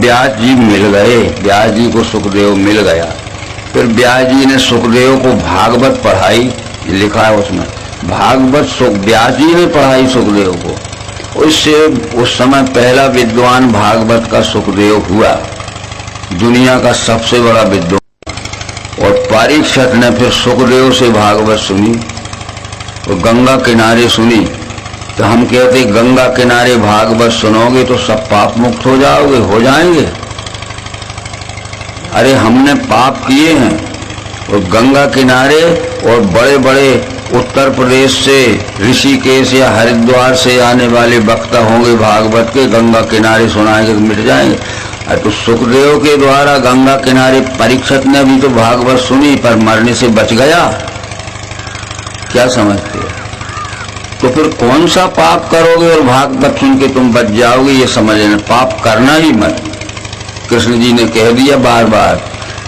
व्यास जी मिल गए, व्यास जी को सुखदेव मिल गया। फिर व्यास जी ने सुखदेव को भागवत पढ़ाई, लिखा है उसमें, भागवत व्यास जी ने पढ़ाई सुखदेव को। उससे उस समय पहला विद्वान भागवत का सुखदेव हुआ, दुनिया का सबसे बड़ा विद्वान। और परीक्षित ने फिर सुखदेव से भागवत सुनी और गंगा किनारे सुनी। तो हम कहते गंगा किनारे भागवत सुनोगे तो सब पाप मुक्त हो जाओगे, हो जाएंगे। अरे हमने पाप किए हैं, और गंगा किनारे और बड़े बड़े उत्तर प्रदेश से, ऋषिकेश या हरिद्वार से आने वाले वक्ता होंगे भागवत के, गंगा किनारे सुनाएंगे तो मिट जाएंगे। अरे तो सुखदेव के द्वारा गंगा किनारे परीक्षित ने भी तो भागवत सुनी, पर मरने से बच गया। क्या समझते हो? तो फिर कौन सा पाप करोगे और भागवत सुन के तुम बच जाओगे? ये समझ लेना, पाप करना ही मत। कृष्ण जी ने कह दिया बार बार,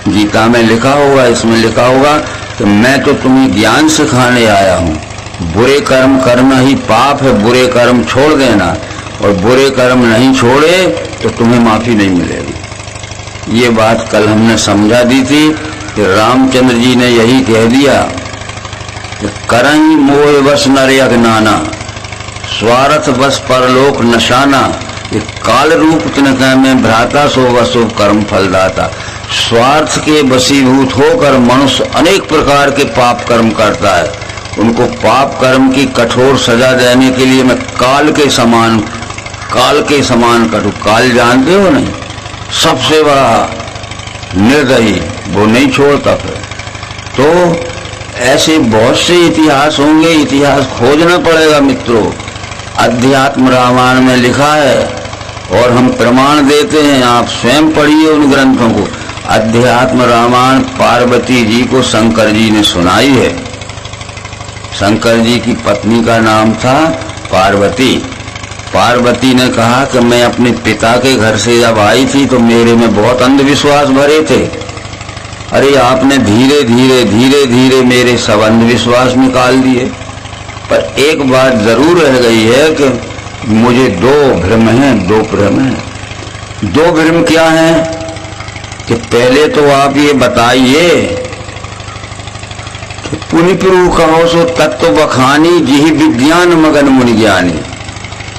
गीता में लिखा होगा, इसमें लिखा होगा कि मैं तो तुम्हें ज्ञान सिखाने आया हूँ। बुरे कर्म करना ही पाप है, बुरे कर्म छोड़ देना, और बुरे कर्म नहीं छोड़े तो तुम्हें माफी नहीं मिलेगी। ये बात कल हमने समझा दी थी कि रामचंद्र जी ने यही कह दिया कि करई मोह वश नर अज्ञाना, स्वार्थ वश परलोक नशाना, ये काल रूप तिनका में भ्राता सो वसो कर्म फलदाता। स्वार्थ के वशीभूत होकर मनुष्य अनेक प्रकार के पाप कर्म करता है। उनको पाप कर्म की कठोर सजा देने के लिए मैं काल के समान कटू। काल जानते हो नहीं, सबसे बड़ा निर्दयी, वो नहीं छोड़ता। फिर तो ऐसे बहुत से इतिहास होंगे, इतिहास खोजना पड़ेगा मित्रों। अध्यात्म रामायण में लिखा है और हम प्रमाण देते हैं, आप स्वयं पढ़िए उन ग्रंथों को। अध्यात्म रामायण पार्वती जी को शंकर जी ने सुनाई है। शंकर जी की पत्नी का नाम था पार्वती। पार्वती ने कहा कि मैं अपने पिता के घर से जब आई थी तो मेरे में बहुत अंधविश्वास भरे थे। अरे आपने धीरे धीरे धीरे धीरे मेरे सब अंधविश्वास निकाल दिए। पर एक बात जरूर रह गई है कि मुझे दो भ्रम हैं, दो भ्रम हैं। दो भ्रम क्या हैं कि पहले तो आप ये बताइए कि पुनि प्रभु कहो सो तत्व बखानी जिहि विज्ञान मगन मुनि ज्ञानी।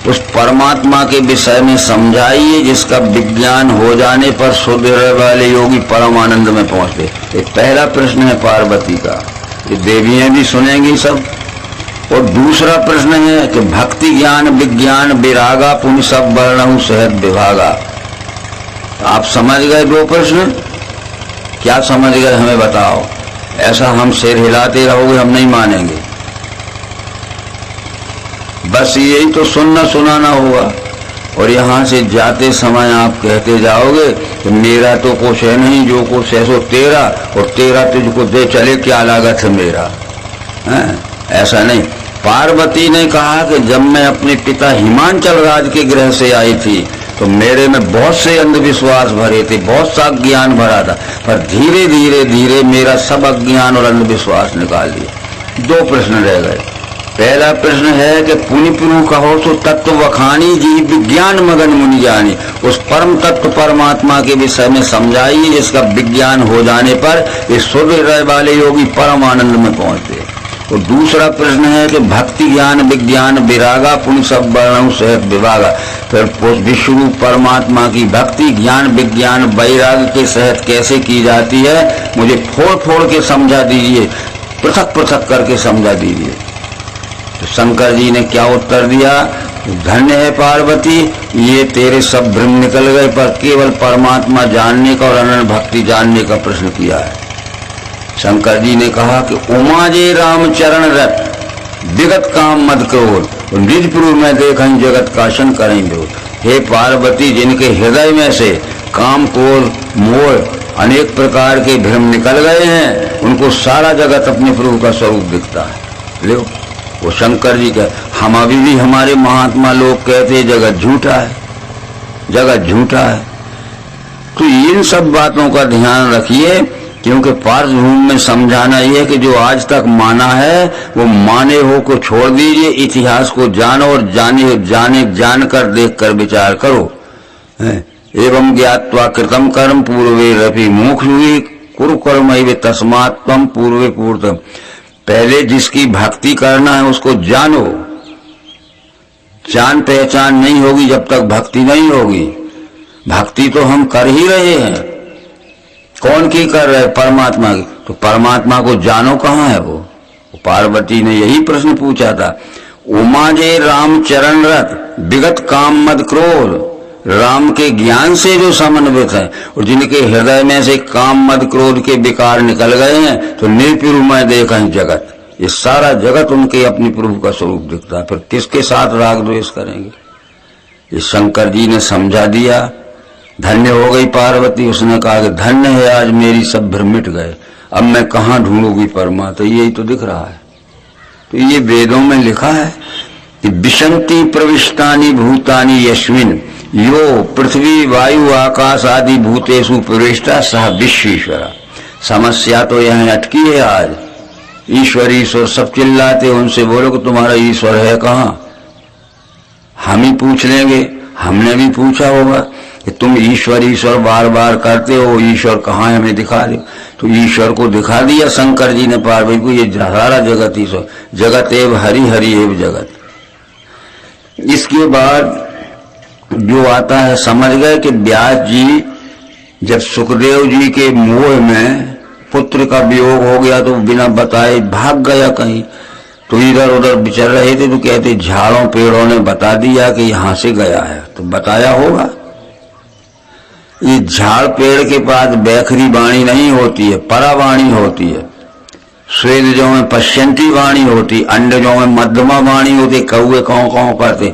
उस परमात्मा के विषय में समझाइए जिसका विज्ञान हो जाने पर शुद्ध हृदय वाले योगी परम आनंद में पहुंचते। ये पहला प्रश्न है पार्वती का, ये देवियां भी सुनेंगी सब। और दूसरा प्रश्न है कि भक्ति ज्ञान विज्ञान विरागा पुण्य सब वर्णहु सहत विभागा। आप समझ गए दो प्रश्न? क्या समझ गए हमें बताओ। ऐसा हम सिर हिलाते रहोगे हम नहीं मानेंगे। बस यही तो सुनना सुनाना होगा। और यहाँ से जाते समय आप कहते जाओगे कि मेरा तो कुछ है नहीं, जो कुछ है सो तेरा, और तेरा तुझको दे चले क्या लागत है मेरा, है? ऐसा नहीं। पार्वती ने कहा कि जब मैं अपने पिता हिमांचल राज के गृह से आई थी तो मेरे में बहुत से अंधविश्वास भरे थे, बहुत सा ज्ञान भरा था, पर धीरे धीरे धीरे मेरा सब अज्ञान और अंधविश्वास निकाल दिया। दो प्रश्न रह गए। पहला प्रश्न है कि पुनि प्रभु कहो तो तत्व बखानी जी विज्ञान मगन मुनि ज्ञानी। उस परम तत्व परमात्मा के विषय में समझाइए जिसका विज्ञान हो जाने पर ये शुद्ध हृदय वाले योगी परम आनंद में पहुंचते। और दूसरा प्रश्न है कि भक्ति ज्ञान विज्ञान विरागा पुण्य सब वर्णों सहत विभागा। फिर विश्व रूप परमात्मा की भक्ति ज्ञान विज्ञान वैराग के सहत कैसे की जाती है, मुझे फोड़ फोड़ के समझा दीजिए, पृथक पृथक करके समझा दीजिए। तो शंकर जी ने क्या उत्तर दिया? धन्य है पार्वती, ये तेरे सब भ्रम निकल गए, पर केवल परमात्मा जानने का और अनन्य भक्ति जानने का प्रश्न किया है। शंकर जी ने कहा कि उमा जे राम चरण रत विगत काम मत क्रोध, निज प्रभु में देखें जगत काशन करेंगे। हे पार्वती, जिनके हृदय में से काम क्रोध मोह अनेक प्रकार के भ्रम निकल गए हैं, उनको सारा जगत अपने प्रभु का स्वरूप दिखता है। लो वो शंकर जी का। हम अभी भी हमारे महात्मा लोग कहते हैं जगत झूठा है, जगत झूठा है। तो इन सब बातों का ध्यान रखिए, क्योंकि पार्श्वभूमि में समझाना यह है कि जो आज तक माना है वो माने हो को छोड़ दीजिए, इतिहास को जानो और जाने जानकर देखकर विचार करो। एवं ज्ञात्वा कृतम कर्म पूर्वे रपि मोक्षुहि कुरु कर्मैव तस्मात् त्वं पूर्वे पूर्वतम। पहले जिसकी भक्ति करना है उसको जानो। जान पहचान नहीं होगी जब तक भक्ति नहीं होगी। भक्ति तो हम कर ही रहे हैं। कौन की कर रहे? परमात्मा की। तो परमात्मा को जानो कहाँ है वो? पार्वती ने यही प्रश्न पूछा था। उमा जे राम चरण रत विगत काम मद क्रोध। राम के ज्ञान से जो समन्वित है और जिनके हृदय में से काम मद क्रोध के विकार निकल गए हैं, तो निर्पिरुमय देखा जगत, ये सारा जगत उनके अपनी प्रभु का स्वरूप दिखता है। फिर किसके साथ राग द्वेष करेंगे? ये शंकर जी ने समझा दिया। धन्य हो गई पार्वती। उसने कहा कि धन्य है, आज मेरी सब भ्रम मिट गए, अब मैं कहाँ ढूंढूंगी परमात्मा? यही तो दिख रहा है। तो ये वेदों में लिखा है कि विशंति प्रविष्टानि भूतानि यस्मिन् यो पृथ्वी वायु आकाश आदि भूतेषु प्रविष्टा सह विश्वेश्वरा। समस्या तो यहाँ अटकी है आज। ईश्वर ईश्वर सब चिल्लाते, उनसे बोलो कि तुम्हारा ईश्वर है कहाँ? हम ही पूछ लेंगे। हमने भी पूछा होगा कि तुम ईश्वर ईश्वर बार बार करते हो, ईश्वर कहाँ है हमें दिखा दो। तो ईश्वर को दिखा दिया शंकर जी ने पार्वती को। ये सारा जगत ईश्वर, जगत एव हरि हरि एव जगत। इसके बाद जो आता है, समझ गए कि व्यास जी जब सुखदेव जी के मोह में पुत्र का वियोग हो गया तो बिना बताए भाग गया कहीं। तो इधर उधर विचर रहे थे, तो कहते झाड़ों पेड़ों ने बता दिया कि यहां से गया है। तो बताया होगा। ये झाड़ पेड़ के पास बैखरी वाणी नहीं होती है, परावाणी होती है। स्वेदजों में पश्यंती वाणी होती, अंडजों में मध्यमा वाणी होती, कौए काँव काँव करते,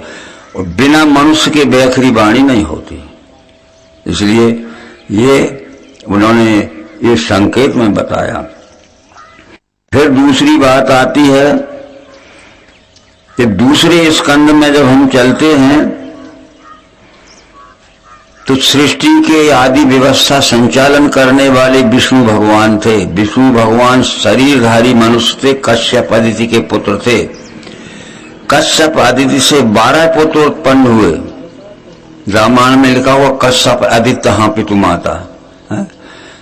और बिना मनुष्य के बैखरी वाणी नहीं होती। इसलिए ये उन्होंने ये संकेत में बताया। फिर दूसरी बात आती है कि दूसरे स्कंद में जब हम चलते हैं तो सृष्टि के आदि व्यवस्था संचालन करने वाले विष्णु भगवान थे। विष्णु भगवान शरीरधारी मनुष्य थे, कश्यप आदित्य के पुत्र थे। कश्यप आदित्य से 12 पुत्र उत्पन्न हुए। रामायण में लिखा हुआ कश्यप आदित्य हाँ पितु माता है?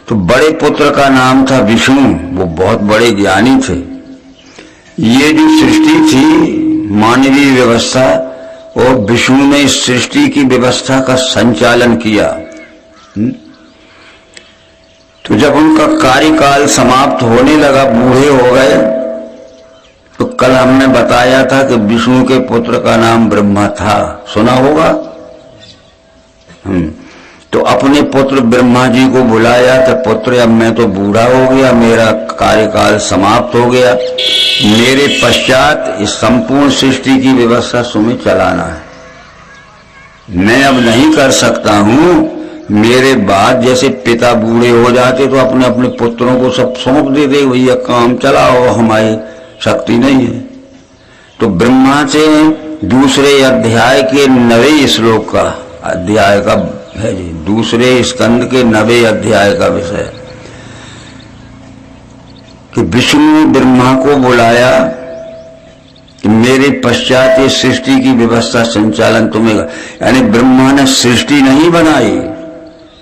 तो बड़े पुत्र का नाम था विष्णु, वो बहुत बड़े ज्ञानी थे। ये जो सृष्टि थी मानवीय व्यवस्था, और विष्णु ने इस सृष्टि की व्यवस्था का संचालन किया। तो जब उनका कार्यकाल समाप्त होने लगा, बूढ़े हो गए, तो कल हमने बताया था कि विष्णु के पुत्र का नाम ब्रह्मा था, सुना होगा। तो अपने पुत्र ब्रह्मा जी को बुलाया था, पुत्र अब मैं तो बूढ़ा हो गया, मेरा कार्यकाल समाप्त हो गया, मेरे पश्चात इस संपूर्ण सृष्टि की व्यवस्था तुम्हें चलाना है। मैं अब नहीं कर सकता हूं। मेरे बाद जैसे पिता बूढ़े हो जाते तो अपने अपने पुत्रों को सब सौंप देते, भैया काम चलाओ, हमारी शक्ति नहीं है। तो ब्रह्मा से दूसरे अध्याय के 9वें श्लोक का अध्याय का है जी, दूसरे स्कंद के 9वें अध्याय का विषय कि विष्णु ने ब्रह्मा को बुलाया कि मेरे पश्चात ये सृष्टि की व्यवस्था संचालन तुम्हें। यानी ब्रह्मा ने सृष्टि नहीं बनाई,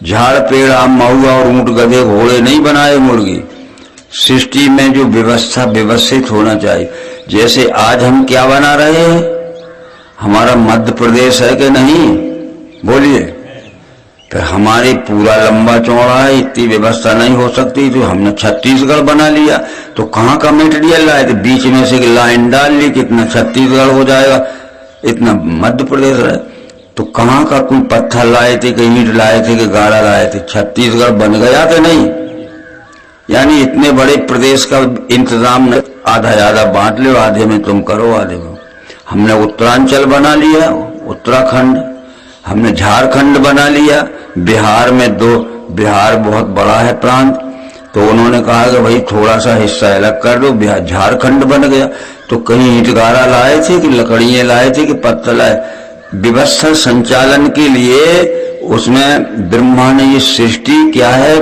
झाड़ पेड़ आम महुआ और ऊंट गधे घोड़े नहीं बनाए, मुर्गी। सृष्टि में जो व्यवस्था व्यवस्थित होना चाहिए। जैसे आज हम क्या बना रहे हैं, हमारा मध्य प्रदेश है कि नहीं, बोलिए। फिर हमारी पूरा लंबा चौड़ा है, इतनी व्यवस्था नहीं हो सकती, तो हमने छत्तीसगढ़ बना लिया। तो कहाँ का मटेरियल लाए थे, बीच में से लाइन डाल ली, कितना छत्तीसगढ़ हो जाएगा, इतना मध्य प्रदेश है। तो कहाँ का कोई पत्थर लाए थे, कि ईंट लाए थे, कि गाड़ा लाए थे, छत्तीसगढ़ बन गया कि नहीं। यानी इतने बड़े प्रदेश का इंतजाम न, आधा आधा बांट लो, आधे में तुम करो, आधे में। हमने उत्तरांचल बना लिया, उत्तराखंड, हमने झारखंड बना लिया, बिहार में बिहार बहुत बड़ा है प्रांत, तो उन्होंने कहा कि भाई थोड़ा सा हिस्सा अलग कर दो, बिहार झारखंड बन गया। तो कहीं ईंट गारा लाए थे कि लकड़ियां लाए थे कि पत्थर लाए। व्यवस्था संचालन के लिए उसमें ब्रह्मा ने ये सृष्टि क्या है,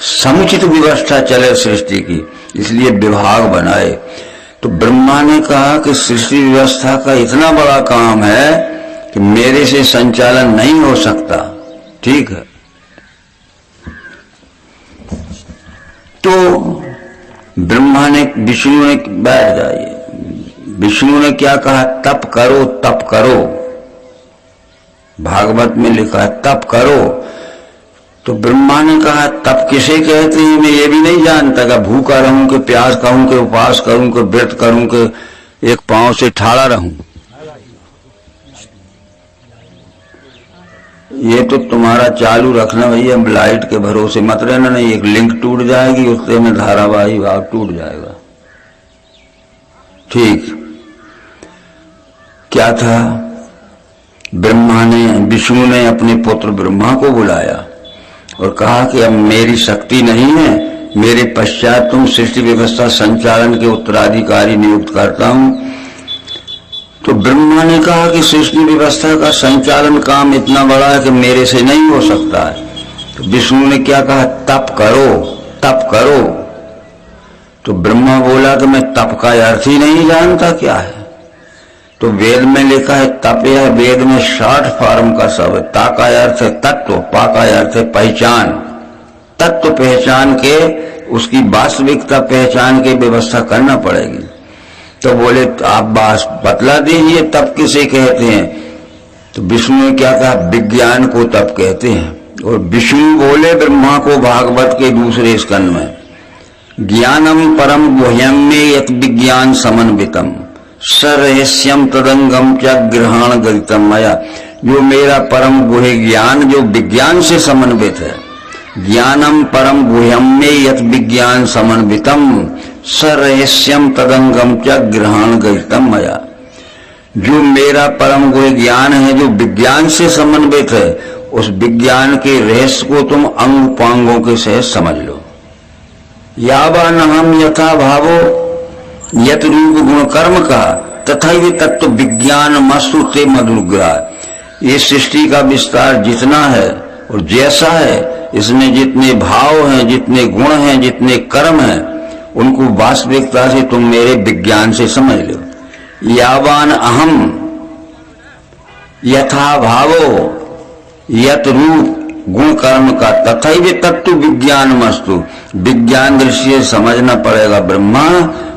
समुचित व्यवस्था चले सृष्टि की, इसलिए विभाग बनाए। तो ब्रह्मा ने कहा कि सृष्टि व्यवस्था का इतना बड़ा काम है कि मेरे से संचालन नहीं हो सकता, ठीक है। तो ब्रह्मा ने, विष्णु ने, बैठ जाइए, विष्णु ने क्या कहा? तप करो, तप करो। भागवत में लिखा है तप करो। तो ब्रह्मा ने कहा तप किसे कहते हैं? मैं ये भी नहीं जानता कि भूखा रहूं, कि प्यास खाऊं, कि उपवास करूं, कि व्रत करूं, कि एक पांव से ठाड़ा रहूं। ये तो तुम्हारा चालू रखना भैया, लाइट के भरोसे मत रहना, नहीं एक लिंक टूट जाएगी, उससे में धारावाही भाग टूट जाएगा। ठीक क्या था? ब्रह्मा ने, विष्णु ने अपने पुत्र ब्रह्मा को बुलाया और कहा कि अब मेरी शक्ति नहीं है, मेरे पश्चात तुम सृष्टि व्यवस्था संचालन के उत्तराधिकारी नियुक्त करता हूं। तो ब्रह्मा ने कहा कि सृष्टि व्यवस्था का संचालन काम इतना बड़ा है कि मेरे से नहीं हो सकता है। तो विष्णु ने क्या कहा? तप करो, तप करो। तो ब्रह्मा बोला कि मैं तप का अर्थ ही नहीं जानता क्या है। तो वेद में लिखा है तप, या वेद में 60 फॉर्म का शब्द। ता का अर्थ है तत्व, पा का अर्थ है पहचान। तत्व पहचान के, उसकी वास्तविकता पहचान के व्यवस्था करना पड़ेगी। तो बोले तो आप बतला दीजिए तप किसे कहते हैं? तो विष्णु ने क्या कहा? विज्ञान को तप कहते हैं। और विष्णु बोले ब्रह्मा को भागवत के दूसरे स्कंद में, ज्ञानम परम गुह्यम्ये यत विज्ञान समन्वितम सरहस्यम तदंगम च ग्रहण गदितम मया। जो मेरा परम गुह्य ज्ञान जो विज्ञान से समन्वित है, ज्ञानम परम गुह्यम्ये यत विज्ञान समन्वितम सरहस्यम तदंगम च ग्रहण गदितम मया। जो मेरा परम गुह्य ज्ञान है, जो विज्ञान से समन्वित है, उस विज्ञान के रहस्य को तुम अंग पांगों के सहित समझ लो। यावान हम यथा भावो यत रूप गुण कर्म का तथा ये तत्व विज्ञान मस्तु ते मधुग्रह। ये सृष्टि का विस्तार जितना है और जैसा है, इसमें जितने भाव हैं, जितने गुण हैं, जितने कर्म हैं, उनको वास्तविकता से तुम मेरे विज्ञान से समझ लो। यावान अहम यथा भावो यत रूप गुण कर्म का तथा वे तत्व विज्ञान मस्तु। विज्ञान दृष्टि से समझना पड़ेगा ब्रह्मा,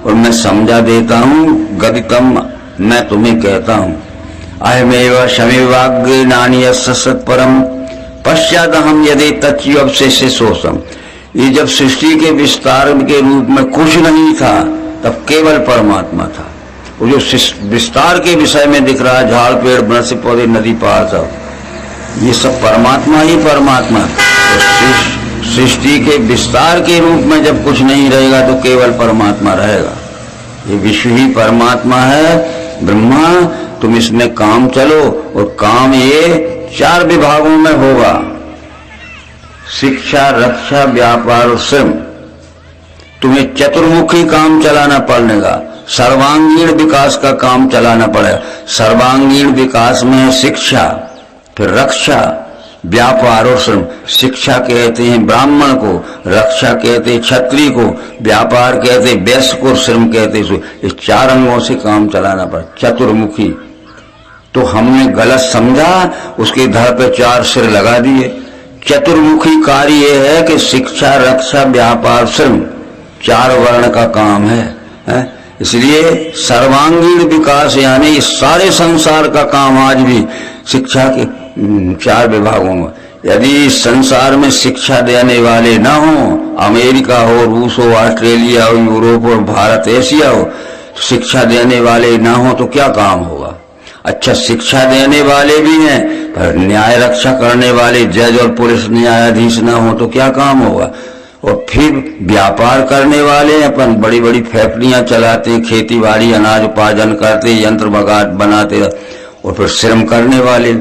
और मैं समझा देता हूं। गदितम, मैं तुम्हें कहता हूं। अहमेव शमेवाग्रे नान्य सत्परम पश्चात हम यदि तत्व से सोचम। ये जब सृष्टि के विस्तार के रूप में कुछ नहीं था, तब केवल परमात्मा था। वो जो विस्तार के विषय में दिख रहा है, झाड़ पेड़ वृक्ष पौधे नदी पहाड़ सब, ये सब परमात्मा ही परमात्मा। तो सृष्टि के विस्तार के रूप में जब कुछ नहीं रहेगा तो केवल परमात्मा रहेगा। ये विश्व ही परमात्मा है। ब्रह्मा, तुम इसमें काम चलो, और काम ये 4 विभागों में होगा: शिक्षा, रक्षा, व्यापार और श्रम। तुम्हें चतुर्मुखी काम चलाना पड़ेगा, सर्वांगीण विकास का काम चलाना पड़ेगा। सर्वांगीण विकास में है शिक्षा, फिर रक्षा, व्यापार और श्रम। शिक्षा कहते हैं ब्राह्मण को, रक्षा कहते हैं क्षत्रिय को, व्यापार कहते हैं वैश्य को, श्रम कहते हैं। इस 4 अंगों से काम चलाना पड़ा, चतुर्मुखी। तो हमने गलत समझा, उसके धड़ पे 4 सिर लगा दिए। चतुर्मुखी कार्य यह है कि शिक्षा, रक्षा, व्यापार, श्रम 4 वर्ण का काम है। इसलिए सर्वांगीण विकास यानी इस सारे संसार का काम आज भी शिक्षा के 4 विभागों में। यदि संसार में शिक्षा देने वाले न हो, अमेरिका हो, रूस हो, ऑस्ट्रेलिया हो, यूरोप हो, भारत, एशिया हो, शिक्षा देने वाले न हो तो क्या काम होगा? अच्छा, शिक्षा देने वाले भी हैं, पर न्याय रक्षा करने वाले जज और पुलिस न्यायाधीश न हो तो क्या काम होगा? और फिर व्यापार करने वाले अपन बड़ी बड़ी फैक्ट्रियां चलाते, खेती बाड़ी, अनाज उपार्जन करते, यंत्र बनाते, और फिर श्रम करने वाले।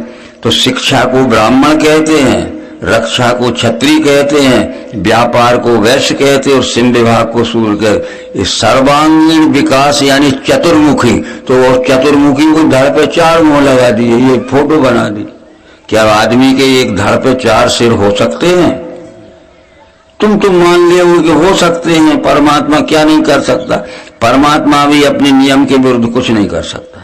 तो शिक्षा को ब्राह्मण कहते हैं, रक्षा को क्षत्रिय कहते हैं, व्यापार को वैश्य कहते हैं, और श्रम विभाग को शूद्र कहते। इस सर्वांगीण विकास यानी चतुर्मुखी। तो चतुर्मुखी को धड़ पे 4 मुंह लगा दिए, ये फोटो बना दी। क्या आदमी के एक धड़ पे 4 सिर हो सकते हैं? तुम मान लिया कि हो सकते हैं। परमात्मा क्या नहीं कर सकता? परमात्मा भी अपने नियम के विरुद्ध कुछ नहीं कर सकता।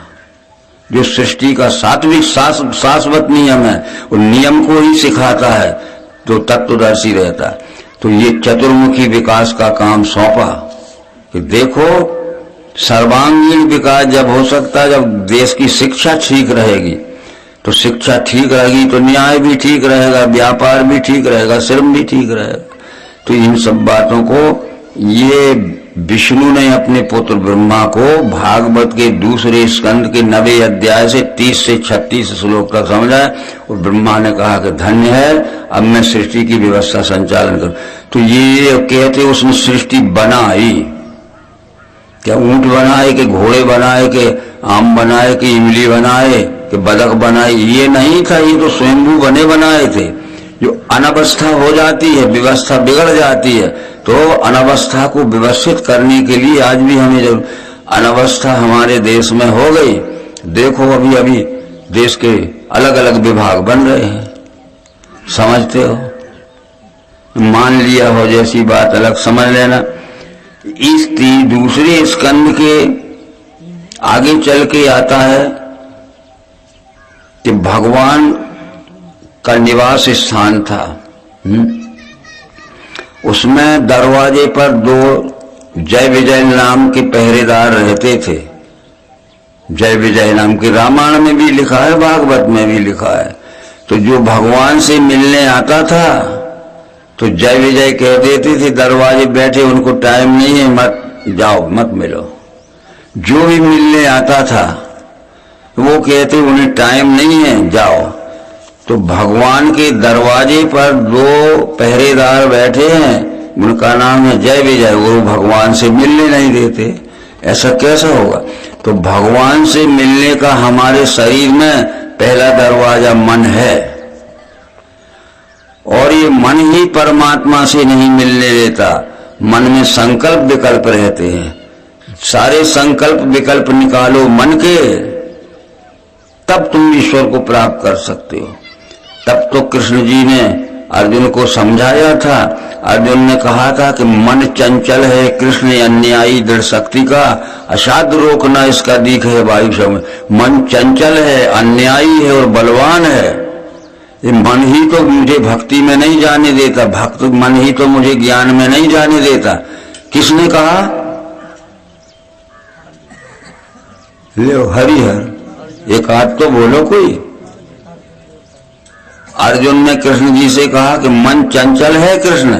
जो सृष्टि का सात्विक शाश्वत नियम है, वो नियम को ही सिखाता है तो तत्वदर्शी रहता है। तो ये चतुर्मुखी विकास का काम सौंपा कि देखो सर्वांगीण विकास जब हो सकता है, जब देश की शिक्षा ठीक रहेगी। तो शिक्षा ठीक रहेगी तो न्याय भी ठीक रहेगा, व्यापार भी ठीक रहेगा, श्रम भी ठीक रहेगा। तो इन सब बातों को ये विष्णु ने अपने पुत्र ब्रह्मा को भागवत के दूसरे स्कंद के 90 अध्याय से 30 से 36 श्लोक तक समझाया। और ब्रह्मा ने कहा कि धन्य है, अब मैं सृष्टि की व्यवस्था संचालन करूं। तो ये कहते उसने सृष्टि बनाई, क्या ऊंट बनाए कि घोड़े बनाए कि आम बनाए कि इमली बनाए कि बदक बनाए, ये नहीं था। ये तो स्वयंभू बने बनाए थे। जो अनवस्था हो जाती है, व्यवस्था बिगड़ जाती है, तो अनवस्था को व्यवस्थित करने के लिए आज भी हमें जब अनवस्था हमारे देश में हो गई, देखो अभी अभी देश के अलग अलग विभाग बन रहे हैं, समझते हो, मान लिया हो जैसी बात अलग समझ लेना। इस दूसरे स्कंद के आगे चल के आता है कि भगवान का निवास स्थान था। उसमें दरवाजे पर 2 जय विजय नाम के पहरेदार रहते थे। जय विजय नाम के रामायण में भी लिखा है, भागवत में भी लिखा है। तो जो भगवान से मिलने आता था तो जय विजय कह देते थे, दरवाजे बैठे उनको टाइम नहीं है, मत जाओ, मत मिलो। जो भी मिलने आता था वो कहते उन्हें टाइम नहीं है, जाओ। तो भगवान के दरवाजे पर 2 पहरेदार बैठे हैं, उनका नाम है जय विजय, वो भगवान से मिलने नहीं देते। ऐसा कैसा होगा? तो भगवान से मिलने का हमारे शरीर में पहला दरवाजा मन है, और ये मन ही परमात्मा से नहीं मिलने देता। मन में संकल्प विकल्प रहते हैं, सारे संकल्प विकल्प निकालो मन के, तब तुम ईश्वर को प्राप्त कर सकते हो। तब तो कृष्ण जी ने अर्जुन को समझाया था। अर्जुन ने कहा था कि मन चंचल है, कृष्ण अन्यायी दृढ़ शक्ति का, असाध्य रोकना इसका दीख है वायु समय। मन चंचल है, अन्यायी है और बलवान है। ये मन ही तो मुझे भक्ति में नहीं जाने देता, भक्त मन ही तो मुझे ज्ञान में नहीं जाने देता। किसने कहा? लो हरिहर, एक आध तो बोलो कोई। अर्जुन ने कृष्ण जी से कहा कि मन चंचल है कृष्ण,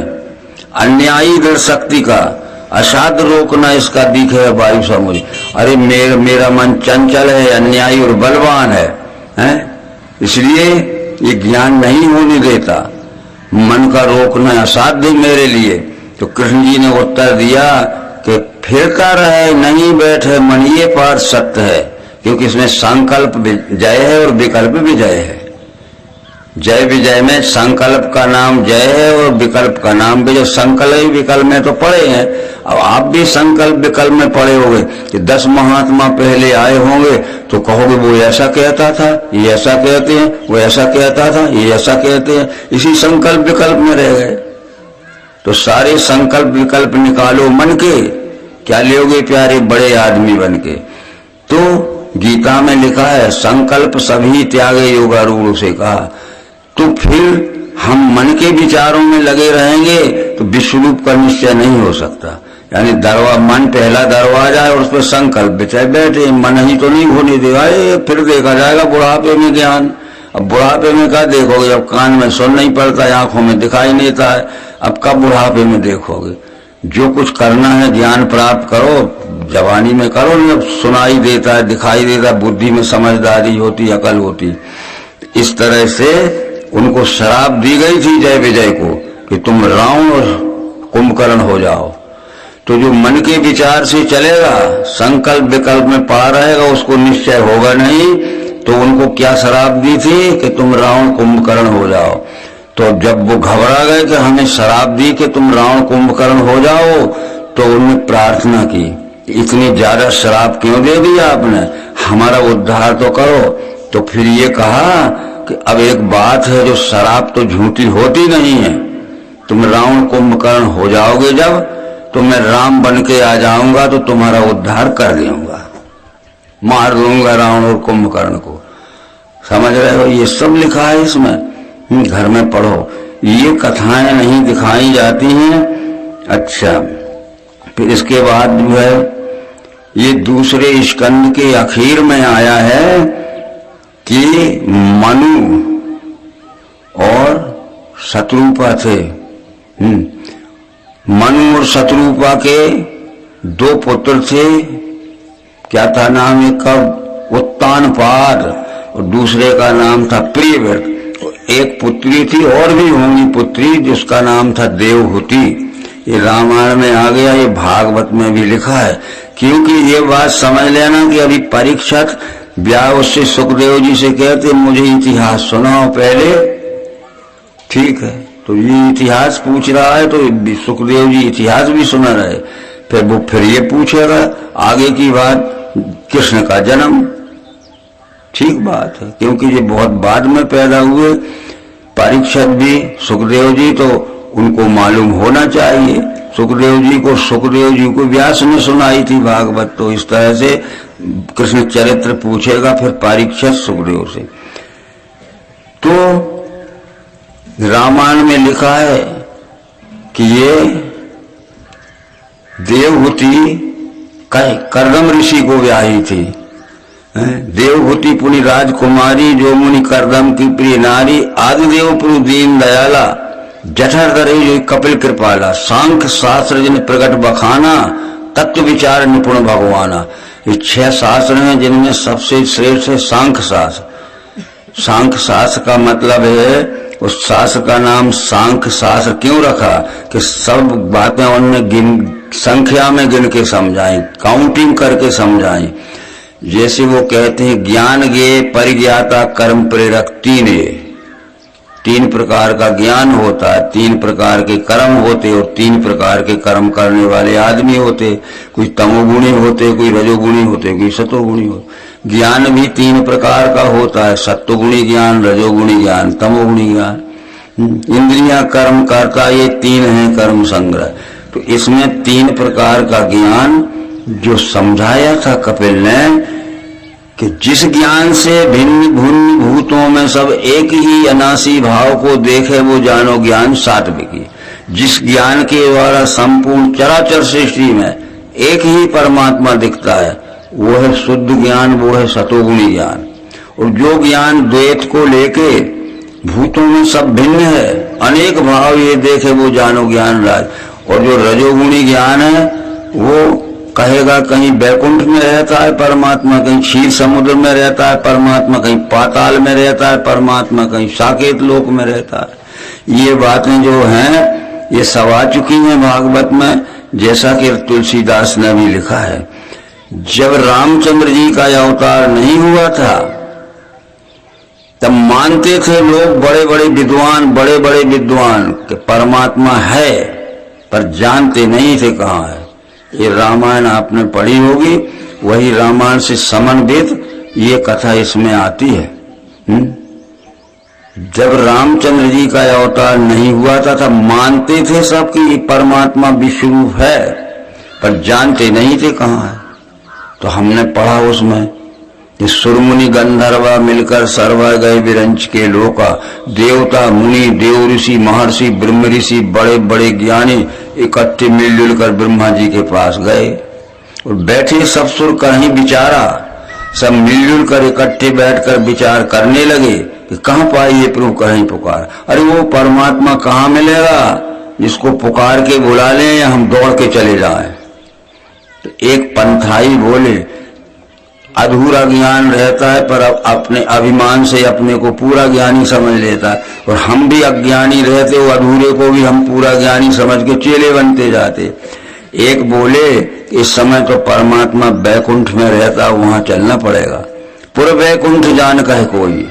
अन्यायी दृढ़ शक्ति का, असाध्य रोकना इसका दीख है वायु समुझ। अरे मेरा मन चंचल है, अन्यायी और बलवान है? इसलिए ये ज्ञान नहीं होने देता, मन का रोकना असाध्य मेरे लिए। तो कृष्ण जी ने उत्तर दिया कि फिरता रहे नहीं बैठे मन, ये पार सत्य है, क्योंकि इसमें संकल्प जय है और विकल्प भी जय है। जय विजय में संकल्प का नाम जय है और विकल्प का नाम विजय। संकल्प विकल्प में तो पढ़े हैं, अब आप भी संकल्प विकल्प में पढ़े होंगे कि 10 महात्मा पहले आए होंगे तो कहोगे वो ऐसा कहता था, ये ऐसा कहते हैं, वो ऐसा कहता था, ये ऐसा कहते हैं, इसी संकल्प विकल्प में रह गए। तो सारे संकल्प विकल्प निकालो मन के, क्या लोगे प्यारे बड़े आदमी बन के। तो गीता में लिखा है संकल्प सभी त्यागे योगारूढ़ से कहा। तो फिर हम मन के विचारों में लगे रहेंगे तो विश्वरूप का निश्चय नहीं हो सकता। यानी मन पहला दरवाजा है और उस पर संकल्प बिछाए बैठे, मन ही तो नहीं होने देगा। फिर देखा जाएगा बुढ़ापे में ज्ञान। अब बुढ़ापे में क्या देखोगे? अब कान में सुन नहीं पड़ता, आंखों में दिखाई नहीं देता है, अब कब बुढ़ापे में देखोगे? जो कुछ करना है ज्ञान प्राप्त करो, जवानी में करो, नहीं अब सुनाई देता है, दिखाई देता, बुद्धि में समझदारी होती, अकल होती। इस तरह से उनको शराब दी गई थी जय विजय को कि तुम रावण और कुंभकर्ण हो जाओ। तो जो मन के विचार से चलेगा, संकल्प विकल्प में पड़ा रहेगा, उसको निश्चय होगा नहीं। तो उनको क्या शराब दी थी कि तुम रावण कुंभकर्ण हो जाओ। तो जब वो घबरा गए कि हमें शराब दी कि तुम रावण कुंभकर्ण हो जाओ, तो उन्होंने प्रार्थना की, इतनी ज्यादा शराब क्यों दे दी आपने, हमारा उद्धार तो करो। तो फिर ये कहा कि अब एक बात है, जो शराब तो झूठी होती नहीं है, तुम रावण कुंभकर्ण हो जाओगे जब, तो मैं राम बन के आ जाऊंगा तो तुम्हारा उद्धार कर दूंगा। मार दूंगा रावण और कुंभकर्ण को। समझ रहे हो, ये सब लिखा है इसमें, घर में पढ़ो। ये कथाएं नहीं दिखाई जाती हैं। अच्छा, फिर इसके बाद जो है ये दूसरे स्कंद के आखिर में आया है कि मनु और शत्रुपा थे। मनु और शत्रुपा के दो पुत्र थे। क्या था नाम एक का? उत्तानपाद, और दूसरे का नाम था प्रियव्रत। एक पुत्री थी और भी होंगी पुत्री, जिसका नाम था देवहूति। ये रामायण में आ गया, ये भागवत में भी लिखा है। क्योंकि ये बात समझ लेना कि अभी परीक्षित ब्याह उससे सुखदेव जी से कहते मुझे इतिहास सुनाओ पहले, ठीक है? तो ये इतिहास पूछ रहा है, तो सुखदेव जी इतिहास भी सुना रहे। फिर ये पूछेगा आगे की बात, कृष्ण का जन्म। ठीक बात है, क्योंकि ये बहुत बाद में पैदा हुए। परीक्षित भी सुखदेव जी, तो उनको मालूम होना चाहिए। सुखदेव जी को व्यास ने सुनाई थी भागवत, तो इस तरह से कृष्ण चरित्र पूछेगा फिर परीक्षित सुखदेव से। तो रामायण में लिखा है कि ये देवहूति कर्दम ऋषि को ब्याही थी। देवहूति पुनि राजकुमारी, जो मुनि कर्दम की प्रिय नारी, आदिदेव प्रभु दीन दयाला, जठर करे जो कपिल कृपाला, सांख्य शास्त्र जिन प्रकट बखाना, तत्व विचार निपुण भगवाना। ये 6 शास्त्र हैं जिनमें सबसे श्रेष्ठ है सांख्य शास्त्र। सांख्य शास्त्र का मतलब है, उस शास्त्र का नाम सांख्य शास्त्र क्यों रखा कि सब बातें उनने संख्या में गिन के समझाई, काउंटिंग करके समझाई। जैसे वो कहते हैं ज्ञान गे परिज्ञाता कर्म प्रेरक तीन प्रकार का ज्ञान होता है, 3 प्रकार के कर्म होते और 3 प्रकार के कर्म करने वाले आदमी होते। कोई तमोगुणी होते, कोई रजोगुणी होते, कोई सतोगुणी होते। ज्ञान भी 3 प्रकार का होता है, सत्वगुणी ज्ञान, रजोगुणी ज्ञान, तमोगुणी ज्ञान। इंद्रियां कर्म करता, ये 3 है कर्म संग्रह। तो इसमें 3 प्रकार का ज्ञान जो समझाया था कपिल ने, कि जिस ज्ञान से भिन्न भिन्न भूतों में सब एक ही अनासी भाव को देखे वो जानो ज्ञान सात्विकी। जिस ज्ञान के द्वारा संपूर्ण चराचर सृष्टि में एक ही परमात्मा दिखता है वो है शुद्ध ज्ञान, वो है सतोगुणी ज्ञान। और जो ज्ञान द्वैत को लेके भूतों में सब भिन्न है, अनेक भाव ये देखे वो जानो ज्ञान राज। और जो रजोगुणी ज्ञान है वो कहेगा कहीं बैकुंठ में रहता है परमात्मा, कहीं क्षीर समुद्र में रहता है परमात्मा, कहीं पाताल में रहता है परमात्मा, कहीं साकेत लोक में रहता है। ये बातें जो हैं ये सब आ चुकी हैं भागवत में, जैसा कि तुलसीदास ने भी लिखा है। जब रामचंद्र जी का अवतार नहीं हुआ था तब मानते थे लोग, बड़े बड़े विद्वान कि परमात्मा है, पर जानते नहीं थे कहाँ है। ये रामायण आपने पढ़ी होगी, वही रामायण से समन्वित ये कथा इसमें आती है। जब रामचंद्र जी का अवतार नहीं हुआ था तब मानते थे सब कि परमात्मा विश्वरूप है, पर जानते नहीं थे कहाँ है। तो हमने पढ़ा उसमें कि सुरमुनि गंधर्वा मिलकर सर्वा गए विरंच के लोका, देवता मुनि देव ऋषि महर्षि ब्रह्म ऋषि बड़े बड़े ज्ञानी इकट्ठे मिलजुल कर ब्रह्मा जी के पास गए और बैठे सब सुर कहीं विचारा। सब मिलजुल कर इकट्ठे बैठकर विचार करने लगे कि कहाँ पाइए प्रभु कहीं पुकार। अरे वो परमात्मा कहाँ मिलेगा जिसको पुकार के बुला लें या हम दौड़ के चले जाएं। तो एक पंथाई बोले अधूरा ज्ञान रहता है पर अपने अभिमान से अपने को पूरा ज्ञानी समझ लेता है, और हम भी अज्ञानी रहते वो अधूरे को भी हम पूरा ज्ञानी समझ के चेले बनते जाते। एक बोले इस समय तो परमात्मा बैकुंठ में रहता, वहां चलना पड़ेगा, पूरा बैकुंठ जान कहे कोई।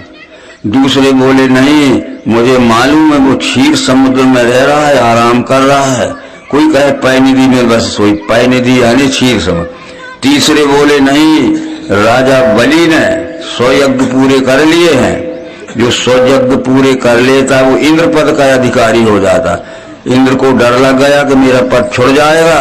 दूसरे बोले नहीं, मुझे मालूम है वो क्षीर समुद्र में रह रहा है, आराम कर रहा है। कोई कहे पैनिधि में बस सोई, पैनिधि यानी क्षीर समुद्र। तीसरे बोले नहीं, राजा बलि ने 100 यज्ञ पूरे कर लिए हैं, जो 100 यज्ञ पूरे कर लेता वो इंद्र पद का अधिकारी हो जाता। इंद्र को डर लग गया कि मेरा पद छुड़ जाएगा,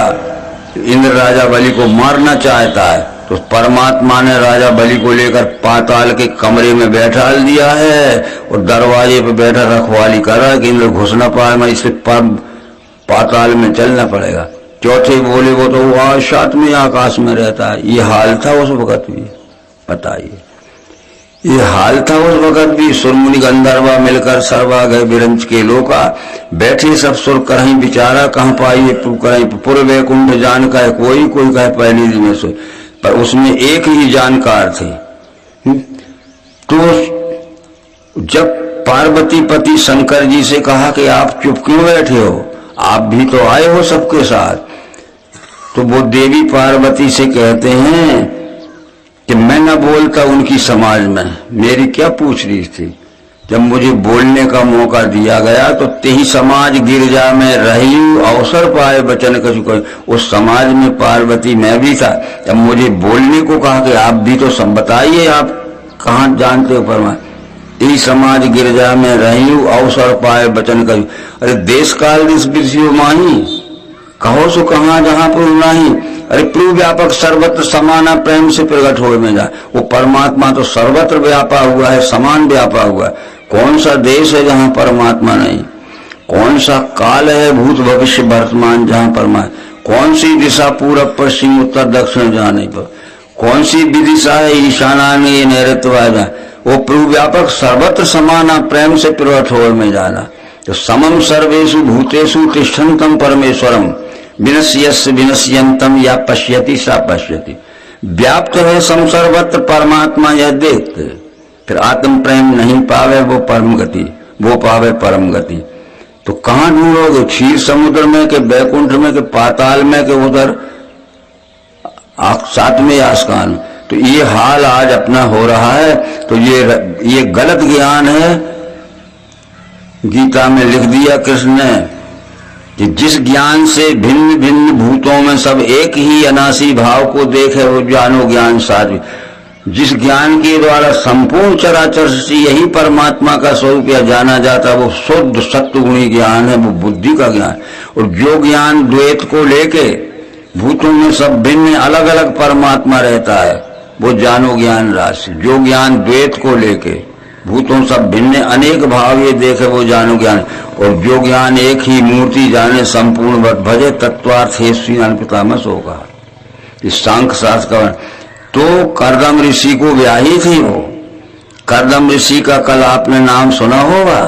इंद्र राजा बलि को मारना चाहता है, तो परमात्मा ने राजा बलि को लेकर पाताल के कमरे में बैठा दिया है और दरवाजे पे बैठा रखवाली कर रहा है कि इंद्र घुस न पाए, मैं इसे पाताल में चलना पड़ेगा। चौथे बोले वो तो वहां सातवें आकाश में रहता है। ये हाल था उस वक्त भी, बताइए, ये हाल था उस वक्त भी। सुरमुनि गंधर्वा मिलकर सर्वा गए विरंच के लोका, बैठे सब सुर करहीं बिचारा कहाँ पाइए तू करहीं पुर वैकुंठ जान का है कोई, कोई कहे पहली दिन में सो, पर उसमें एक ही जानकार थे। तो जब पार्वती पति शंकर जी से कहा कि आप चुप क्यों बैठे हो, आप भी तो आए हो सबके साथ, तो वो देवी पार्वती से कहते हैं कि मैं न बोलता उनकी समाज में, मेरी क्या पूछ रही थी। जब मुझे बोलने का मौका दिया गया तो तेही समाज गिरजा में रही अवसर पाए बचन कछु कोई, उस समाज में पार्वती मैं भी था। जब मुझे बोलने को कहा कि आप भी तो सब बताइए, आप कहाँ जानते हो परमात्मा, तेही समाज गिरजा में रही अवसर पाए बचन कछु। अरे देश काल दिस विषयो माही, कहो सो कहाँ जहाँ पर नहीं। अरे प्रभु व्यापक सर्वत्र समाना प्रेम से प्रकट हो में जाए। वो परमात्मा तो सर्वत्र व्यापा हुआ है, समान व्यापा हुआ है। कौन सा देश है जहाँ परमात्मा नहीं, कौन सा काल है भूत भविष्य वर्तमान जहाँ परमात्मा, कौन सी दिशा पूरब पश्चिम उत्तर दक्षिण जहाँ नहीं पर, कौन सी विदिशा है ईशानान्य नैऋत्य जहाँ। वो प्रभु व्यापक सर्वत्र समाना प्रेम से प्रकट हो में जाना। तो समम सर्वेषु भूतेषु तिष्ठन्तम परमेश्वरम विनश्यस्य विनश्यन्तम या पश्यति सा पश्यति। व्याप्त है सम सर्वत्र परमात्मा यह देखते, फिर आत्म प्रेम नहीं पावे वो परम गति, वो पावे परम गति। तो कहाँ ढूंढोगे, क्षीर समुद्र में के बैकुंठ में के पाताल में के उधर सातवें आसमान। तो ये हाल आज अपना हो रहा है। तो ये गलत ज्ञान है। गीता में लिख दिया कृष्ण ने कि जिस ज्ञान से भिन्न भिन्न भूतों में सब एक ही अनासी भाव को देखे वो ज्ञानो ज्ञान साध्य। जिस ज्ञान के द्वारा संपूर्ण चराचर से यही परमात्मा का स्वरूप या जाना जाता है वो शुद्ध सत्वगुणी ज्ञान है, वो बुद्धि का ज्ञान। और जो ज्ञान द्वैत को लेके भूतों में सब भिन्न अलग अलग परमात्मा रहता है वो जानो ज्ञान राशि। जो ज्ञान द्वैत को लेके भूतों सब भिन्न अनेक भाव ये देखे वो जानो ज्ञान। और जो ज्ञान एक ही मूर्ति जाने संपूर्ण भजे तत्वार्थ पितामस होगा। इस सांख्य शास्त्र का तो करदम ऋषि को ब्याही थी वो। करदम ऋषि का कल आपने नाम सुना होगा,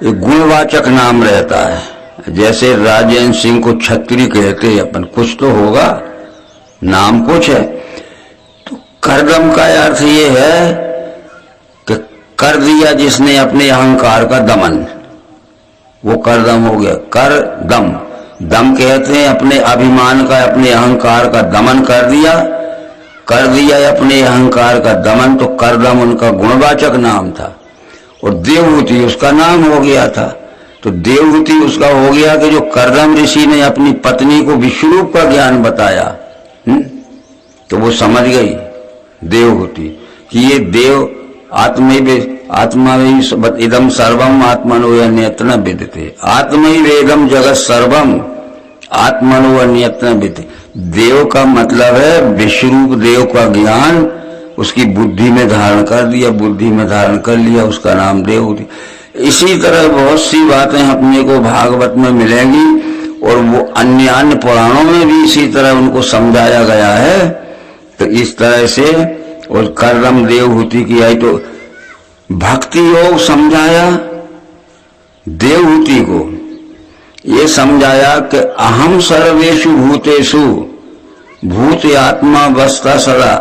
एक गुणवाचक नाम रहता है। जैसे राजेंद्र सिंह को छत्री कहते अपन, कुछ तो होगा, नाम कुछ है। तो करदम का अर्थ ये है कि कर दिया जिसने अपने अहंकार का दमन, वो करदम हो गया। कर दम, दम कहते हैं अपने अभिमान का, अपने अहंकार का दमन कर दिया अपने अहंकार का दमन। तो करदम उनका गुणवाचक नाम था। और देवहूति उसका नाम हो गया था। तो देवहूति उसका हो गया कि जो करदम ऋषि ने अपनी पत्नी को विश्वरूप का ज्ञान बताया, तो वो समझ गई देवहूति कि ये देव आत्मा इदम सर्वम आत्मनो अन्यत्र विद्यते। आत्मैवेदम जगत सर्वम आत्मनो अन्यत्र विद्यते। देव का मतलब है विश्वरूप देव का ज्ञान उसकी बुद्धि में धारण कर दिया, बुद्धि में धारण कर लिया, उसका नाम देव होती। इसी तरह बहुत सी बातें अपने को भागवत में मिलेंगी और वो अन्य पुराणों में भी इसी तरह उनको समझाया गया है। तो इस तरह से और करदम देवहूति की आई। तो भक्ति योग समझाया देवहूति को, ये समझाया कि अहम सर्वेषु भूतेषु भूत आत्मा वस्ता सदा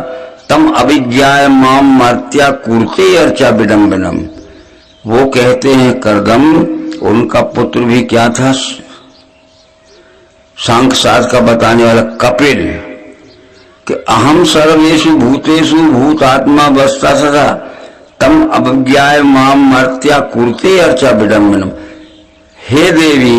तम अविज्ञाय माम मर्त्या कुर्ते अर्चा विडम्बनम। वो कहते हैं करदम, उनका पुत्र भी क्या था, सांख्य शास्त्र का बताने वाला कपिल, कि अहम सर्वेषु भूतेषु भूत आत्मा वस्ता सदा तम अविज्ञाय माम मर्त्या कुर्ते अर्चा विडम्बनम। हे देवी,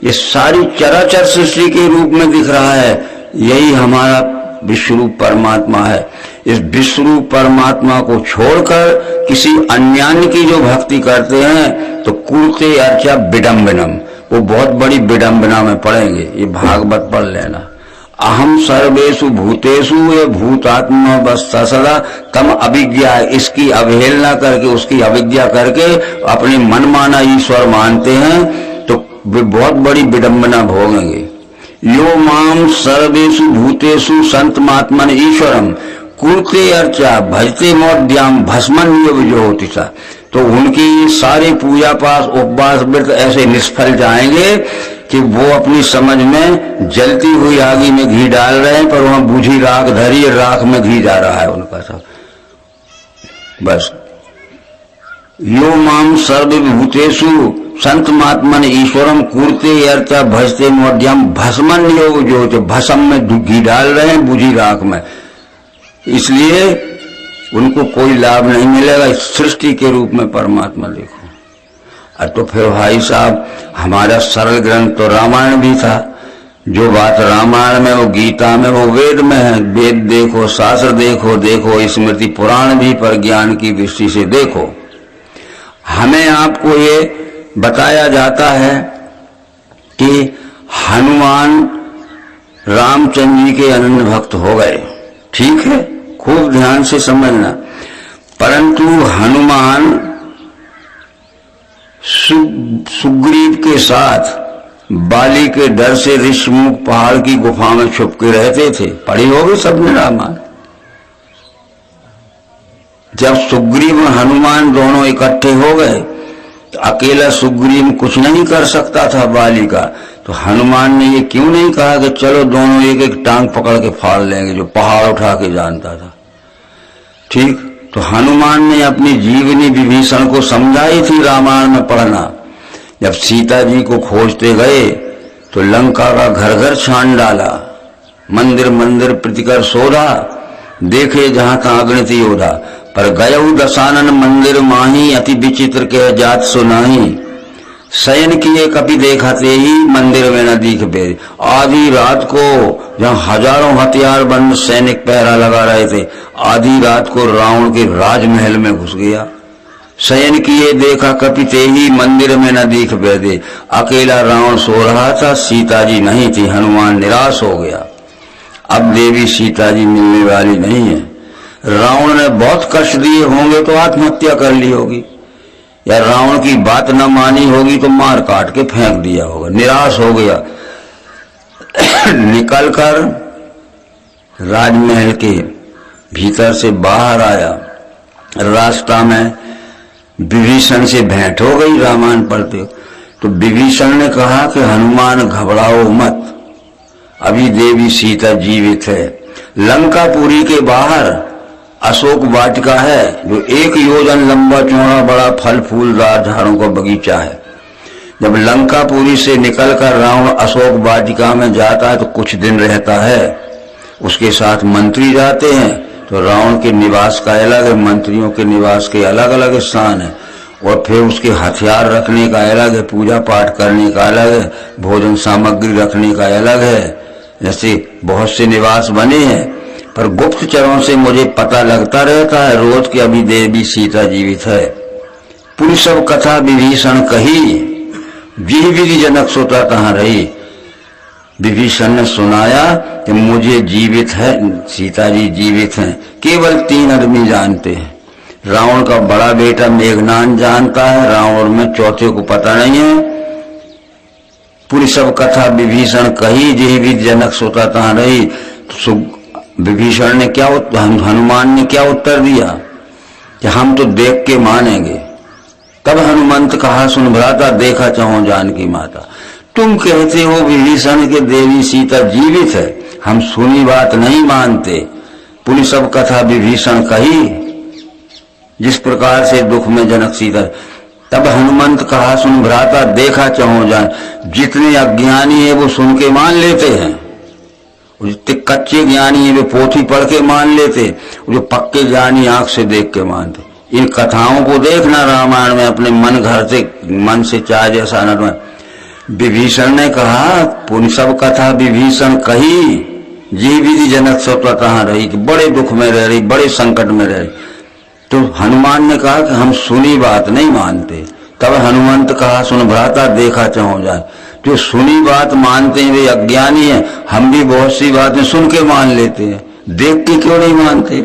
ये सारी चराचर सृष्टि के रूप में दिख रहा है, यही हमारा विश्वरूप परमात्मा है। इस विश्वरूप परमात्मा को छोड़कर किसी अन्य की जो भक्ति करते हैं तो कुर्ते अर्चा विडम्बनम, वो बहुत बड़ी विडम्बना में पड़ेंगे। ये भागवत पढ़ लेना। अहम सर्वेषु भूतेषु ये भूतात्मा बस्ता सदा तम अविज्ञा, इसकी अवहेलना करके, उसकी अविज्ञा करके अपने मनमाना ईश्वर मानते हैं तो वे बहुत बड़ी विडंबना भोगेंगे। यो माम सर्वेषु भूतेषु संतमात्मन ईश्वरम कुरते अर्चा भजते मोद्याम भस्मन जो होती था, तो उनकी सारी पूजा पाठ उपवास व्रत ऐसे निष्फल जाएंगे कि वो अपनी समझ में जलती हुई आगी में घी डाल रहे हैं, पर वहां बूझी राख धरी, राख में घी जा रहा है उनका सब। बस यो माम सर्वभूतेषु संतमात्मन ईश्वरम कुरते अर्चा भजते मोद्याम भस्मन जो भस्म में घी डाल रहे हैं बूझी राख में, इसलिए उनको कोई लाभ नहीं मिलेगा। इस सृष्टि के रूप में परमात्मा देखो। तो फिर भाई साहब हमारा सरल ग्रंथ तो रामायण भी था, जो बात रामायण में वो गीता में वो वेद में है। वेद देखो, शास्त्र देखो, देखो स्मृति पुराण भी पर ज्ञान की दृष्टि से देखो। हमें आपको ये बताया जाता है कि हनुमान रामचंद्र जी के अनन्य भक्त हो गए, ठीक है, खूब ध्यान से समझना। परंतु हनुमान सुग्रीव के साथ बाली के डर से ऋषिमुख पहाड़ की गुफा में छुप के रहते थे। पढ़ी होगी सबने रामायण। जब सुग्रीव और हनुमान दोनों इकट्ठे हो गए तो अकेला सुग्रीव कुछ नहीं कर सकता था बाली का, तो हनुमान ने ये क्यों नहीं कहा कि चलो दोनों एक एक टांग पकड़ के फाड़ लेंगे, जो पहाड़ उठा के जानता था। ठीक, तो हनुमान ने अपनी जीवनी विभीषण को समझाई थी रामायण में पढ़ना। जब सीता जी को खोजते गए तो लंका का घर घर छान डाला, मंदिर मंदिर प्रतिकर शोधा, देखे जहां तहां अगणित योधा, पर गयऊ दशानन मंदिर माही, अति विचित्र के जात सुनाही, शयन किए कपि देखते ही मंदिर में न दीख बेर। आधी रात को जहां हजारों हथियार बंद सैनिक पहरा लगा रहे थे, आधी रात को रावण के राजमहल में घुस गया। शयन किए देखा कपि ते ही मंदिर में न दीख बेदे। अकेला रावण सो रहा था, सीता जी नहीं थी। हनुमान निराश हो गया, अब देवी सीता जी मिलने वाली नहीं है। रावण ने बहुत कष्ट दिए होंगे तो आत्महत्या कर ली होगी, या रावण की बात न मानी होगी तो मार काट के फेंक दिया होगा। निराश हो गया, निकलकर राजमहल के भीतर से बाहर आया। रास्ता में विभीषण से भेंट हो गई रामायण पढ़ते। तो विभीषण ने कहा कि हनुमान घबराओ मत, अभी देवी सीता जीवित है। लंकापुरी के बाहर अशोक वाटिका है, जो 1 योजन लंबा चौड़ा बड़ा फल फूलदार झाड़ों का बगीचा है। जब लंकापुरी से निकलकर रावण अशोक वाटिका में जाता है तो कुछ दिन रहता है, उसके साथ मंत्री जाते हैं। तो रावण के निवास का अलग है, मंत्रियों के निवास के अलग अलग स्थान है, और फिर उसके हथियार रखने का अलग है, पूजा पाठ करने का अलग है, भोजन सामग्री रखने का अलग है। जैसे बहुत से निवास बने हैं, पर गुप्तचरों से मुझे पता लगता रहता है रोज कि अभी देवी सीता जीवित है। पूरी सब कथा विभीषण कही, जिह विधि जनक सोता कहाँ रही। विभीषण ने सुनाया कि मुझे जीवित है, सीता जी जीवित हैं। केवल 3 आदमी जानते हैं। रावण का बड़ा बेटा मेघनाद जानता है, रावण में चौथे को पता नहीं है। पूरी सब कथा विभीषण कही, जिह विधि जनक सोता कहाँ रही। तो विभीषण ने क्या हनुमान ने क्या उत्तर दिया कि हम तो देख के मानेंगे। तब हनुमंत कहा, सुन भ्राता, देखा चाहो जानकी माता। तुम कहते हो विभीषण के देवी सीता जीवित है, हम सुनी बात नहीं मानते। पूरी सब कथा विभीषण कही, जिस प्रकार से दुख में जनक सीता। तब हनुमंत कहा, सुन भ्राता, देखा चाहो जान। जितने अज्ञानी है वो सुन के मान लेते हैं, जितने कच्चे ज्ञानी है वे पोथी पढ़ के मान लेते, जो पक्के ज्ञानी आंख से देख के मानते। इन कथाओं को देखना रामायण में अपने मन से चाहे जैसा न। विभीषण ने कहा, पुन सब कथा विभीषण कही, जी विधि जनक सोता कहाँ रही, कि बड़े दुख में रह रही, बड़े संकट में रह रही। तो हनुमान ने कहा कि हम सुनी बात नहीं मानते। तब हनुमंत कहा, सुन भ्राता, देखा चाहो जाए। जो सुनी बात मानते हैं वे अज्ञानी हैं। हम भी बहुत सी बातें सुन के मान लेते हैं, देख के क्यों नहीं मानते?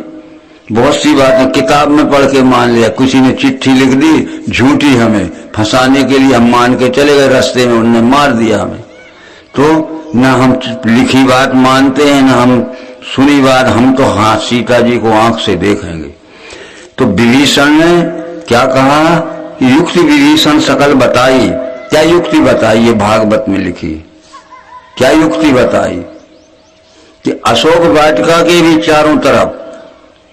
बहुत सी बातें किताब में पढ़ के मान लिया, किसी ने चिट्ठी लिख दी झूठी, हमें फंसाने के लिए हम मान के चले गए, रास्ते में उन्होंने मार दिया हमें। तो न हम लिखी बात मानते हैं, न हम सुनी बात। हम तो हाँ सीता जी को आंख से देखेंगे। तो विभीषण ने क्या कहा? युक्ति विभीषण सकल बताई। क्या युक्ति बताई? ये भागवत में लिखी। क्या युक्ति बताई? कि अशोक वाटिका के भी चारों तरफ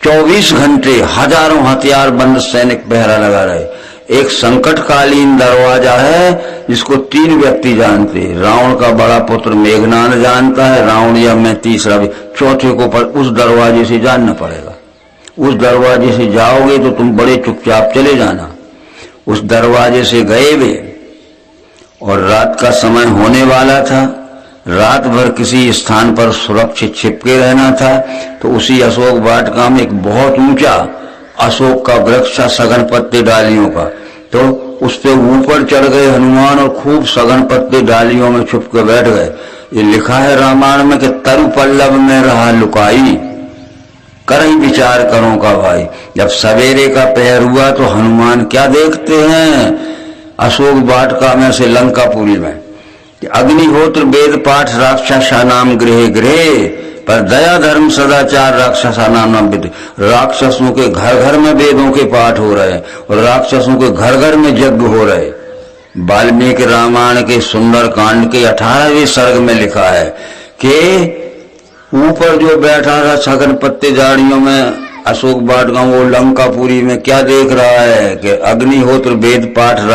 24 घंटे हजारों हथियार बंद सैनिक पहरा लगा रहे। एक संकटकालीन दरवाजा है जिसको 3 व्यक्ति जानते हैं। रावण का बड़ा पुत्र मेघनाद जानता है, रावण या मैं तीसरा भी, चौथे को पर उस दरवाजे से जानना पड़ेगा। उस दरवाजे से जाओगे तो तुम बड़े चुपचाप चले जाना। उस दरवाजे से गए वे और रात का समय होने वाला था। रात भर किसी स्थान पर सुरक्षित छिपके रहना था। तो उसी अशोक वाटिका में एक बहुत ऊंचा अशोक का वृक्ष, सघन पत्ते डालियों का, तो उस पे ऊपर चढ़ गए हनुमान और खूब सघन पत्ते डालियों में छुप के बैठ गए। ये लिखा है रामायण में कि तरु पल्लव में रहा लुकाई, कर ही विचार करो का भाई। जब सवेरे का पहर हुआ तो हनुमान क्या देखते हैं? अशोक वाटिका में से लंकापुरी में अग्निहोत्र वेद पाठ राक्षसा नाम गृह गृह, पर दया धर्म सदाचार राक्षसा नाम विद। राक्षसों के घर घर में वेदों के पाठ हो रहे और राक्षसों के घर घर में यज्ञ हो रहे। वाल्मीकि रामायण के सुंदर कांड के 18वें सर्ग में लिखा है कि ऊपर जो बैठा था सघन पत्ते झाड़ियों में अशोक वाटिका, वो लंकापुरी में क्या देख रहा है कि अग्निहोत्र वेद पाठ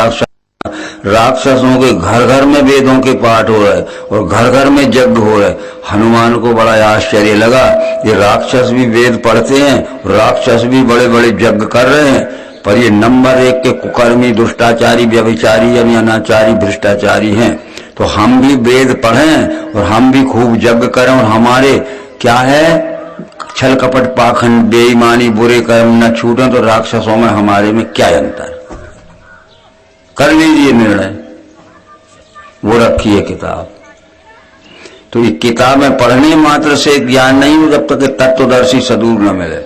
राक्षसों के घर घर में वेदों के पाठ हो रहे और घर घर में यज्ञ हो रहे। हनुमान को बड़ा आश्चर्य लगा, ये राक्षस भी वेद पढ़ते हैं, राक्षस भी बड़े बड़े यज्ञ कर रहे हैं, पर ये नंबर 1 के कुकर्मी, दुष्टाचारी, व्यभिचारी, अनाचारी, भ्रष्टाचारी हैं। तो हम भी वेद पढ़ें और हम भी खूब यज्ञ करें और हमारे क्या है छल कपट पाखंड बेईमानी बुरे कर्म न छूटें, तो राक्षसों में हमारे में क्या अंतर? कर लीजिए निर्णय। वो रखिए किताब। तो ये किताबें पढ़ने मात्र से ज्ञान नहीं हो जब तक तत्वदर्शी सद्गुरु न मिले।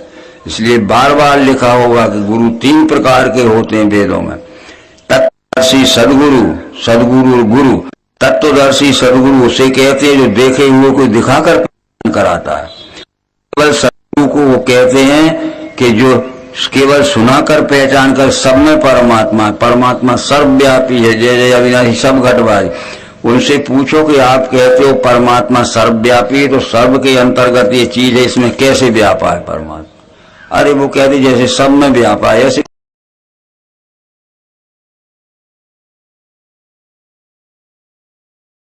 इसलिए बार बार लिखा होगा कि गुरु 3 प्रकार के होते हैं वेदों में, तत्वदर्शी सद्गुरु, सद्गुरु और गुरु। तत्वदर्शी सद्गुरु उसे कहते हैं जो देखे हुए को दिखाकर कराता है। केवल सद्गुरु को वो कहते हैं कि जो केवल सुनाकर पहचान कर सब में परमात्मा है, परमात्मा सर्वव्यापी है, जय जय अविनाशी सब घटवाई। उनसे पूछो कि आप कहते हो परमात्मा सर्वव्यापी है, तो सर्व के अंतर्गत ये चीज है, इसमें कैसे व्यापा है परमात्मा? अरे वो कहते जैसे सब में व्यापा है ऐसे